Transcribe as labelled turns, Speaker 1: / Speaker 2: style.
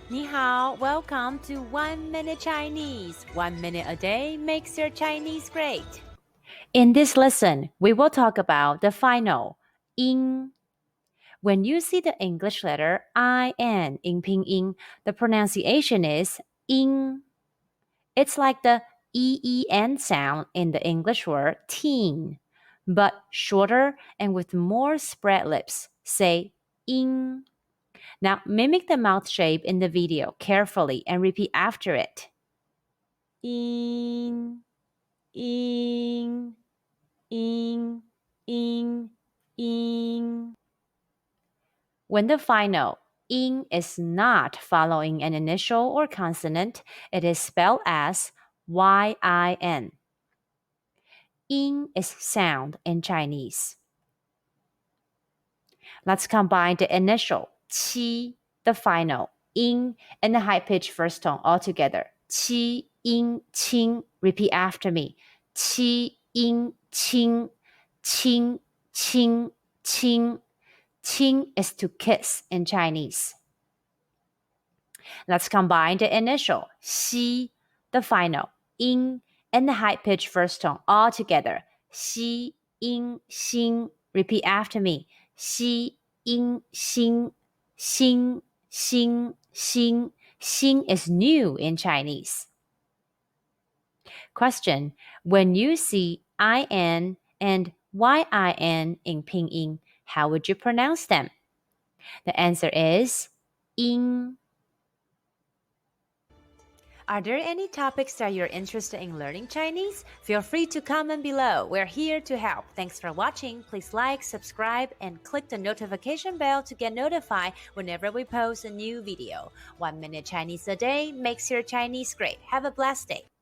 Speaker 1: 你好, welcome to 1 Minute Chinese. 1 minute a day makes your Chinese great. In this lesson, we will talk about the final YIN. When you see the English letter IN in Pinyin, the pronunciation is YIN. It's like the EEN sound in the English word teen, but shorter and with more spread lips. Say YIN. Now mimic the mouth shape in the video carefully and repeat after it. In, in, in, in. When the final in is not following an initial or consonant, it is spelled as YIN. In is sound in Chinese. Let's combine the initial qi, the final in, and the high pitch first tone all together. Qi, in, qing. Repeat after me. Qi, in, qing. Qing, qing, qing. Qing is to kiss in Chinese. Let's combine the initial xi, the final in, and the high pitch first tone all together. Xi, in, xing. Repeat after me. Xi, in, xing. Xing, xing, xing. Xing is new in Chinese. Question: when you see IN and YIN in Pinyin, how would you pronounce them? The answer is in. Are there any topics that you're interested in learning Chinese? Feel free to comment below. We're here to help. Thanks for watching. Please like, subscribe, and click the notification bell to get notified whenever we post a new video. 1 minute Chinese a day makes your Chinese great. Have a blessed day.